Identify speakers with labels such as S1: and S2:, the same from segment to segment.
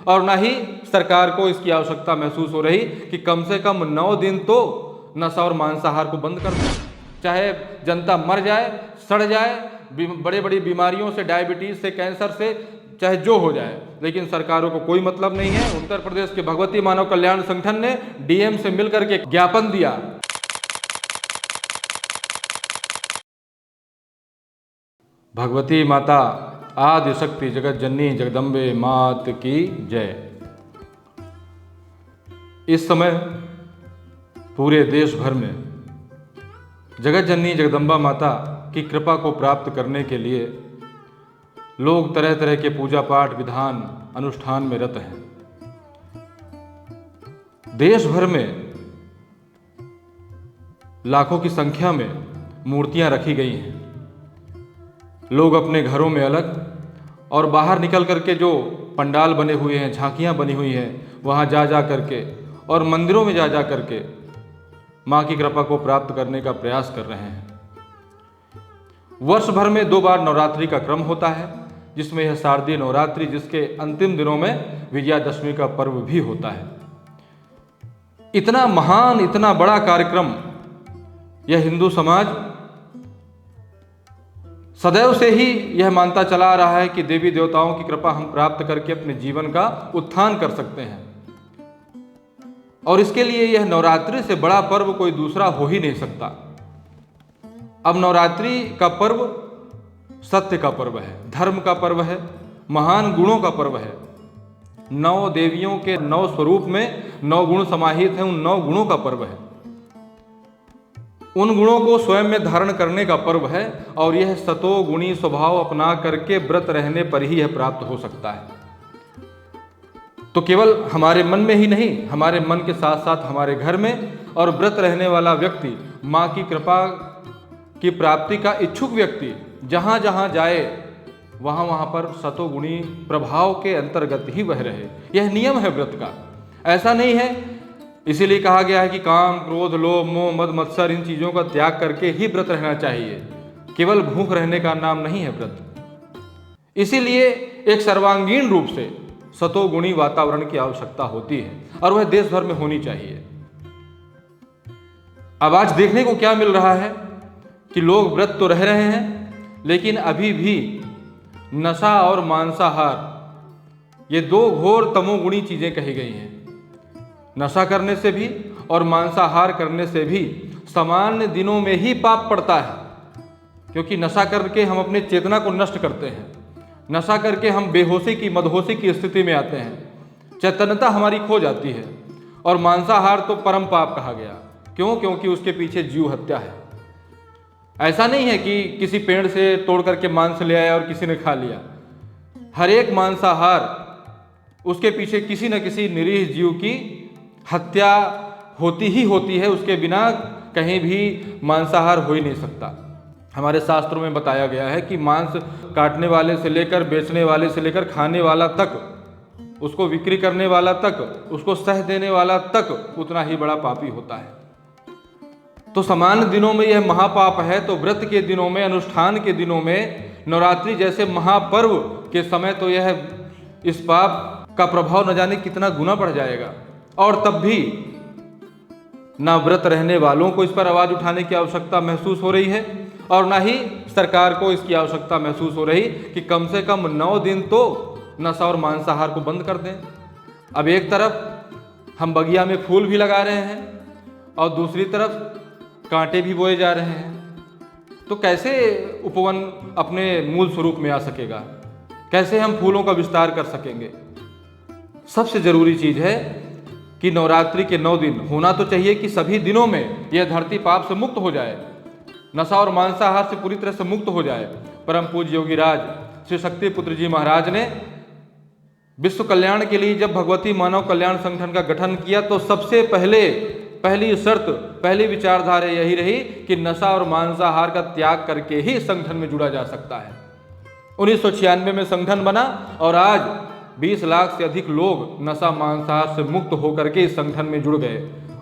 S1: और ना ही सरकार को इसकी आवश्यकता महसूस हो रही कि कम से कम 9 दिन तो नशा और मांसाहार को बंद कर दें। चाहे जनता मर जाए, सड़ जाए, बड़े बड़ी बीमारियों से, डायबिटीज से, कैंसर से, चाहे जो हो जाए, लेकिन सरकारों को कोई मतलब नहीं है। उत्तर प्रदेश के भगवती मानव कल्याण संगठन ने डीएम से मिलकर के ज्ञापन दिया। भगवती माता आदि शक्ति जगत जननी जगदम्बे मात की जय। इस समय पूरे देश भर में जगत जननी जगदम्बा माता की कृपा को प्राप्त करने के लिए लोग तरह तरह के पूजा पाठ, विधान, अनुष्ठान में रत हैं। देश भर में लाखों की संख्या में मूर्तियां रखी गई हैं। लोग अपने घरों में अलग और बाहर निकल करके जो पंडाल बने हुए हैं, झांकियां बनी हुई हैं, वहां जा करके और मंदिरों में जा करके माँ की कृपा को प्राप्त करने का प्रयास कर रहे हैं। वर्ष भर में 2 बार नवरात्रि का क्रम होता है, जिसमें यह शारदीय नवरात्रि, जिसके अंतिम दिनों में विजयादशमी का पर्व भी होता है। इतना महान, इतना बड़ा कार्यक्रम यह हिंदू समाज सदैव से ही यह मानता चला आ रहा है कि देवी देवताओं की कृपा हम प्राप्त करके अपने जीवन का उत्थान कर सकते हैं। और इसके लिए यह नवरात्रि से बड़ा पर्व कोई दूसरा हो ही नहीं सकता। अब नवरात्रि का पर्व सत्य का पर्व है, धर्म का पर्व है, महान गुणों का पर्व है। 9 देवियों के 9 स्वरूप में 9 गुण समाहित हैं, उन 9 गुणों का पर्व है। उन गुणों को स्वयं में धारण करने का पर्व है और यह सतो गुणी स्वभाव अपना करके व्रत रहने पर ही यह प्राप्त हो सकता है। तो केवल हमारे मन में ही नहीं, हमारे मन के साथ साथ हमारे घर में और व्रत रहने वाला व्यक्ति, माँ की कृपा की प्राप्ति का इच्छुक व्यक्ति जहाँ जहाँ जाए वहाँ पर सतोगुणी प्रभाव के अंतर्गत ही वह रहे। यह नियम है व्रत का। ऐसा नहीं है, इसीलिए कहा गया है कि काम, क्रोध, लोभ, मोह, मद, मत्सर, इन चीज़ों का त्याग करके ही व्रत रहना चाहिए। केवल भूख रहने का नाम नहीं है व्रत। इसीलिए एक सर्वांगीण रूप से सतोगुणी वातावरण की आवश्यकता होती है और वह देश भर में होनी चाहिए। अब आज देखने को क्या मिल रहा है कि लोग व्रत तो रह रहे हैं, लेकिन अभी भी नशा और मांसाहार, ये 2 घोर तमोगुणी चीजें कही गई हैं। नशा करने से भी और मांसाहार करने से भी सामान्य दिनों में ही पाप पड़ता है, क्योंकि नशा करके हम अपने चेतना को नष्ट करते हैं। नशा करके हम बेहोशी की, मदहोशी की स्थिति में आते हैं, चैतन्यता हमारी खो जाती है। और मांसाहार तो परम पाप कहा गया। क्यों? क्योंकि उसके पीछे जीव हत्या है। ऐसा नहीं है कि किसी पेड़ से तोड़ करके मांस ले आया और किसी ने खा लिया। हर एक मांसाहार, उसके पीछे किसी न किसी निरीह जीव की हत्या होती ही होती है। उसके बिना कहीं भी मांसाहार हो ही नहीं सकता। हमारे शास्त्रों में बताया गया है कि मांस काटने वाले से लेकर, बेचने वाले से लेकर, खाने वाला तक, उसको बिक्री करने वाला तक, उसको सह देने वाला तक उतना ही बड़ा पापी होता है। तो सामान्य दिनों में यह महापाप है, तो व्रत के दिनों में, अनुष्ठान के दिनों में, नवरात्रि जैसे महापर्व के समय तो यह इस पाप का प्रभाव न जाने कितना गुना बढ़ जाएगा। और तब भी ना व्रत रहने वालों को इस पर आवाज उठाने की आवश्यकता महसूस हो रही है और ना ही सरकार को इसकी आवश्यकता महसूस हो रही कि कम से कम 9 दिन तो नशा और मांसाहार को बंद कर दें। अब एक तरफ हम बगिया में फूल भी लगा रहे हैं और दूसरी तरफ कांटे भी बोए जा रहे हैं, तो कैसे उपवन अपने मूल स्वरूप में आ सकेगा? कैसे हम फूलों का विस्तार कर सकेंगे? सबसे जरूरी चीज है कि नवरात्रि के 9 दिन होना तो चाहिए कि सभी दिनों में यह धरती पाप से मुक्त हो जाए, नशा और मांसाहार से पूरी तरह से मुक्त हो जाए। परम पूज्य योगी राज श्री शक्ति पुत्र जी महाराज ने विश्व कल्याण के लिए जब भगवती मानव कल्याण संगठन का गठन किया तो सबसे पहली शर्त, पहली विचारधारा यही रही कि नशा और मांसाहार का त्याग करके ही संगठन में जुड़ा जा सकता है। 1996 में संगठन बना और आज 20 लाख से अधिक लोग नशा मांसाहार से मुक्त होकर के इस संगठन में जुड़ गए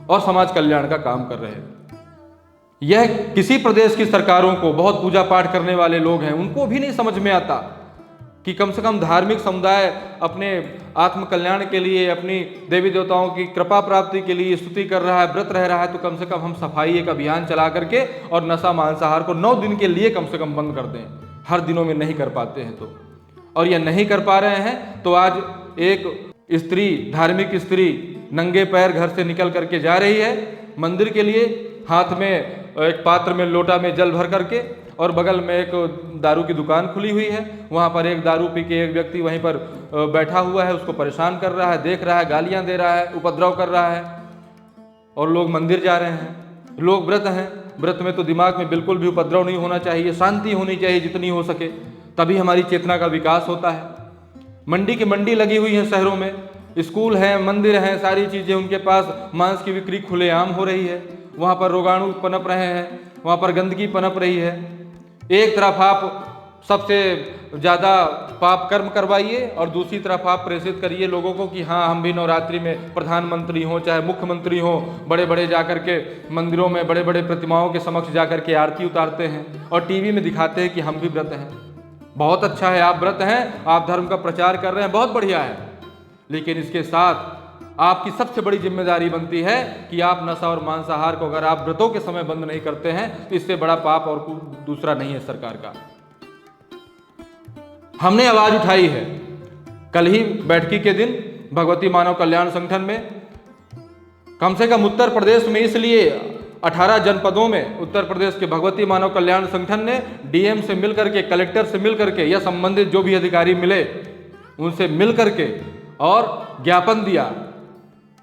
S1: और समाज कल्याण का काम कर रहे हैं। यह किसी प्रदेश की सरकारों को, बहुत पूजा पाठ करने वाले लोग हैं, उनको भी नहीं समझ में आता कि कम से कम धार्मिक समुदाय अपने आत्म कल्याण के लिए, अपनी देवी देवताओं की कृपा प्राप्ति के लिए स्तुति कर रहा है, व्रत रह रहा है, तो कम से कम हम सफाई एक अभियान चला करके और नशा मांसाहार को 9 दिन के लिए कम से कम बंद कर दें। हर दिनों में नहीं कर पाते हैं तो, और यह नहीं कर पा रहे हैं तो आज एक स्त्री, धार्मिक स्त्री नंगे पैर घर से निकल करके जा रही है मंदिर के लिए, हाथ में एक पात्र में लोटा में जल भर करके, और बगल में एक दारू की दुकान खुली हुई है। वहाँ पर एक दारू पी के एक व्यक्ति वहीं पर बैठा हुआ है, उसको परेशान कर रहा है, देख रहा है, गालियाँ दे रहा है, उपद्रव कर रहा है, और लोग मंदिर जा रहे हैं। लोग व्रत हैं, व्रत में तो दिमाग में बिल्कुल भी उपद्रव नहीं होना चाहिए, शांति होनी चाहिए जितनी हो सके, तभी हमारी चेतना का विकास होता है। मंडी की मंडी लगी हुई है शहरों में, स्कूल हैं, मंदिर हैं, सारी चीज़ें उनके पास, मांस की बिक्री खुलेआम हो रही है। वहाँ पर रोगाणु पनप रहे हैं, वहाँ पर गंदगी पनप रही है। एक तरफ आप सबसे ज़्यादा पाप कर्म करवाइए और दूसरी तरफ आप प्रेषित करिए लोगों को कि हाँ हम भी नवरात्रि में प्रधानमंत्री हों चाहे मुख्यमंत्री हों, बड़े बड़े जाकर के मंदिरों में बड़े बड़े प्रतिमाओं के समक्ष जाकर के आरती उतारते हैं और टीवी में दिखाते हैं कि हम भी व्रत हैं। बहुत अच्छा है, आप व्रत हैं, आप धर्म का प्रचार कर रहे हैं, बहुत बढ़िया है, लेकिन इसके साथ आपकी सबसे बड़ी जिम्मेदारी बनती है कि आप नशा और मांसाहार को अगर आप व्रतों के समय बंद नहीं करते हैं तो इससे बड़ा पाप और दूसरा नहीं है सरकार का। हमने आवाज उठाई है कल ही बैठकी के दिन भगवती मानव कल्याण संगठन में, कम से कम उत्तर प्रदेश में, इसलिए 18 जनपदों में उत्तर प्रदेश के भगवती मानव कल्याण संगठन ने डीएम से मिलकर के, कलेक्टर से मिलकर के या संबंधित जो भी अधिकारी मिले उनसे मिलकर के और ज्ञापन दिया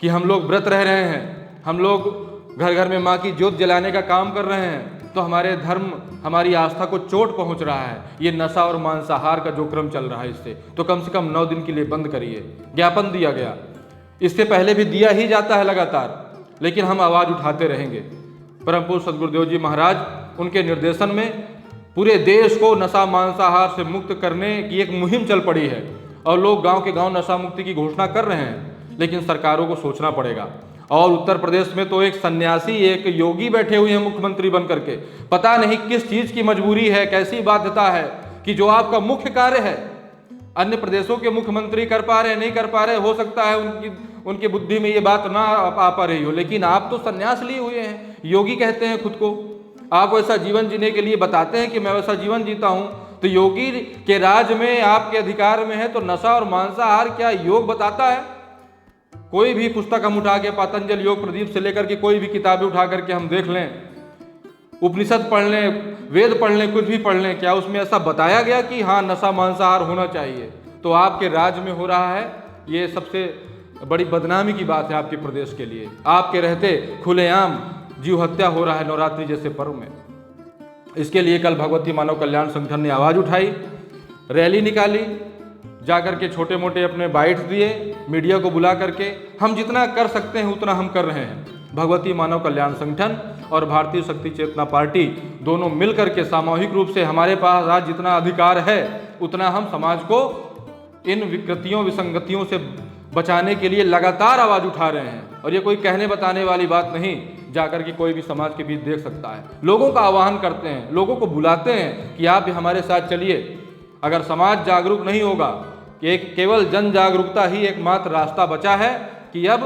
S1: कि हम लोग व्रत रह रहे हैं, हम लोग घर घर में माँ की ज्योत जलाने का काम कर रहे हैं, तो हमारे धर्म, हमारी आस्था को चोट पहुंच रहा है, ये नशा और मांसाहार का जो क्रम चल रहा है इससे तो कम से कम 9 दिन के लिए बंद करिए। ज्ञापन दिया गया, इससे पहले भी दिया ही जाता है लगातार, लेकिन हम आवाज़ उठाते रहेंगे। परम पूज्य सद्गुरुदेव जी महाराज उनके निर्देशन में पूरे देश को नशा मांसाहार से मुक्त करने की एक मुहिम चल पड़ी है और लोग गांव के गांव नशा मुक्ति की घोषणा कर रहे हैं, लेकिन सरकारों को सोचना पड़ेगा। और उत्तर प्रदेश में तो एक सन्यासी, एक योगी बैठे हुए हैं मुख्यमंत्री बन करके, पता नहीं किस चीज़ की मजबूरी है, कैसी बाध्यता है कि जो आपका मुख्य कार्य है अन्य प्रदेशों के मुख्यमंत्री कर पा रहे, नहीं कर पा रहे, हो सकता है उनकी बुद्धि में ये बात ना आ पा रही हो, लेकिन आप तो सन्यास लिए हुए हैं, योगी कहते हैं खुद को, आप वैसा जीवन जीने के लिए बताते हैं कि मैं वैसा जीवन जीता हूं, तो योगी के राज में आपके अधिकार में है तो नशा और मांसाहार क्या योग बताता है? कोई भी पुस्तक हम उठा के, पतंजलि योग प्रदीप से लेकर के कोई भी किताबें उठा करके हम देख लें, उपनिषद पढ़ लें, वेद पढ़ लें, कुछ भी पढ़ लें, क्या उसमें ऐसा बताया गया कि हाँ नशा मांसाहार होना चाहिए? तो आपके राज्य में हो रहा है, ये सबसे बड़ी बदनामी की बात है आपके प्रदेश के लिए। आपके रहते खुलेआम जीव हत्या हो रहा है नवरात्रि जैसे पर्व में। इसके लिए कल भगवती मानव कल्याण संगठन ने आवाज़ उठाई, रैली निकाली, जाकर के छोटे मोटे अपने बाइट्स दिए, मीडिया को बुला करके हम जितना कर सकते हैं उतना हम कर रहे हैं। भगवती मानव कल्याण संगठन और भारतीय शक्ति चेतना पार्टी दोनों मिलकर के सामूहिक रूप से हमारे पास आज जितना अधिकार है उतना हम समाज को इन विकृतियों, विसंगतियों से बचाने के लिए लगातार आवाज़ उठा रहे हैं। और ये कोई कहने बताने वाली बात नहीं, जाकर के कोई भी समाज के बीच देख सकता है। लोगों का आह्वान करते हैं, लोगों को बुलाते हैं कि आप भी हमारे साथ चलिए। अगर समाज जागरूक नहीं होगा, कि केवल जन जागरूकता ही एकमात्र रास्ता बचा है कि अब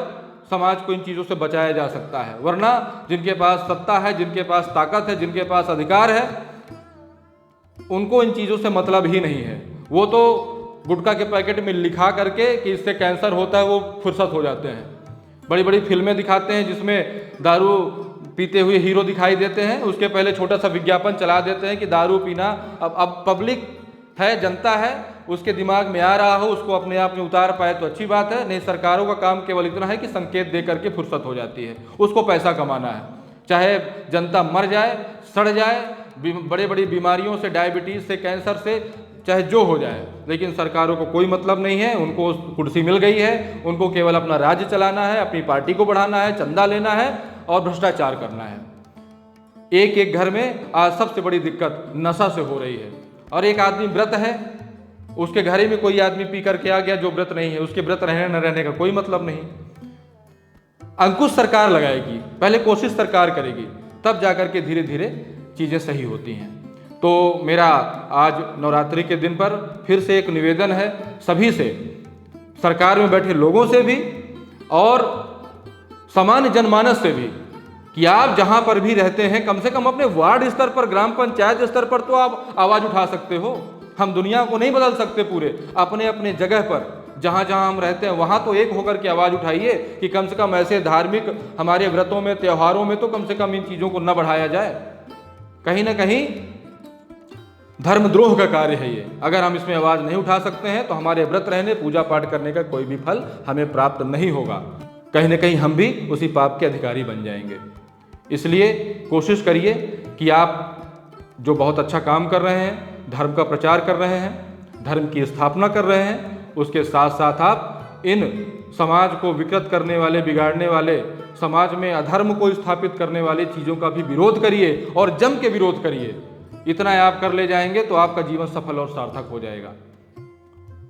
S1: समाज को इन चीज़ों से बचाया जा सकता है, वरना जिनके पास सत्ता है, जिनके पास ताकत है, जिनके पास अधिकार है, उनको इन चीज़ों से मतलब ही नहीं है। वो तो गुटखा के पैकेट में लिखा करके कि इससे कैंसर होता है वो फुर्सत हो जाते हैं। बड़ी बड़ी फिल्में दिखाते हैं जिसमें दारू पीते हुए हीरो दिखाई देते हैं, उसके पहले छोटा सा विज्ञापन चला देते हैं कि दारू पीना, अब पब्लिक है, जनता है, उसके दिमाग में आ रहा हो, उसको अपने आप में उतार पाए तो अच्छी बात है, नहीं सरकारों का काम केवल इतना है कि संकेत दे करके फुर्सत हो जाती है, उसको पैसा कमाना है। चाहे जनता मर जाए, सड़ जाए, बड़े बड़ी बीमारियों से, डायबिटीज़ से, कैंसर से, चाहे जो हो जाए, लेकिन सरकारों को कोई मतलब नहीं है। उनको कुर्सी मिल गई है, उनको केवल अपना राज्य चलाना है, अपनी पार्टी को बढ़ाना है, चंदा लेना है और भ्रष्टाचार करना है। एक एक घर में आज सबसे बड़ी दिक्कत नशा से हो रही है। और एक आदमी व्रत है, उसके घर ही में कोई आदमी पी करके आ गया जो व्रत नहीं है, उसके व्रत रहने न रहने का कोई मतलब नहीं। अंकुश सरकार लगाएगी, पहले कोशिश सरकार करेगी, तब जाकर के धीरे धीरे चीज़ें सही होती हैं। तो मेरा आज नवरात्रि के दिन पर फिर से एक निवेदन है सभी से, सरकार में बैठे लोगों से भी और सामान्य जनमानस से भी, कि आप जहां पर भी रहते हैं कम से कम अपने वार्ड स्तर पर, ग्राम पंचायत स्तर पर तो आप आवाज उठा सकते हो। हम दुनिया को नहीं बदल सकते पूरे, अपने अपने जगह पर जहां जहां हम रहते हैं वहां तो एक होकर के आवाज उठाइए कि कम से कम ऐसे धार्मिक हमारे व्रतों में, त्योहारों में तो कम से कम इन चीजों को न बढ़ाया जाए। कहीं ना कहीं धर्मद्रोह का कार्य है ये। अगर हम इसमें आवाज नहीं उठा सकते हैं तो हमारे व्रत रहने, पूजा पाठ करने का कोई भी फल हमें प्राप्त नहीं होगा। कहीं ना कहीं हम भी उसी पाप के अधिकारी बन जाएंगे। इसलिए कोशिश करिए कि आप जो बहुत अच्छा काम कर रहे हैं, धर्म का प्रचार कर रहे हैं, धर्म की स्थापना कर रहे हैं, उसके साथ साथ आप इन समाज को विकृत करने वाले, बिगाड़ने वाले, समाज में अधर्म को स्थापित करने वाली चीज़ों का भी विरोध करिए और जम के विरोध करिए। इतना आप कर ले जाएंगे तो आपका जीवन सफल और सार्थक हो जाएगा।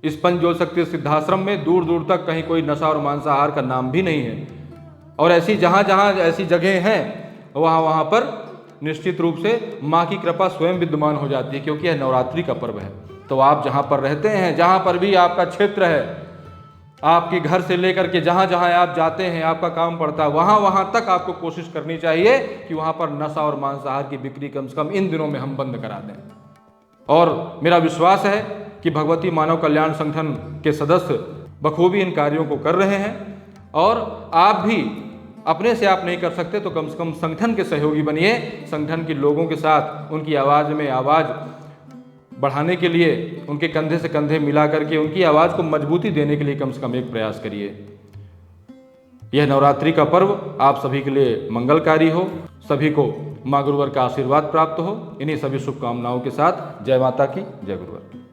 S1: इस पंचज्योत शक्ति सिद्धाश्रम में दूर दूर तक कहीं कोई नशा और मांसाहार का नाम भी नहीं है, और ऐसी जहाँ जहाँ ऐसी जगह हैं वहाँ पर निश्चित रूप से माँ की कृपा स्वयं विद्यमान हो जाती है, क्योंकि यह नवरात्रि का पर्व है। तो आप जहाँ पर रहते हैं, जहाँ पर भी आपका क्षेत्र है, आपके घर से लेकर के जहाँ जहाँ आप जाते हैं, आपका काम पड़ता है, वहाँ वहाँ तक आपको कोशिश करनी चाहिए कि वहाँ पर नशा और मांसाहार की बिक्री कम से कम इन दिनों में हम बंद करा दें। और मेरा विश्वास है कि भगवती मानव कल्याण संगठन के सदस्य बखूबी इन कार्यों को कर रहे हैं, और आप भी अपने से आप नहीं कर सकते तो कम से कम संगठन के सहयोगी बनिए। संगठन के लोगों के साथ उनकी आवाज़ में आवाज़ बढ़ाने के लिए, उनके कंधे से कंधे मिला करके उनकी आवाज़ को मजबूती देने के लिए कम से कम एक प्रयास करिए। यह नवरात्रि का पर्व आप सभी के लिए मंगलकारी हो, सभी को माँ गुरुवर का आशीर्वाद प्राप्त हो। इन्हीं सभी शुभकामनाओं के साथ जय माता की, जय गुरुवर।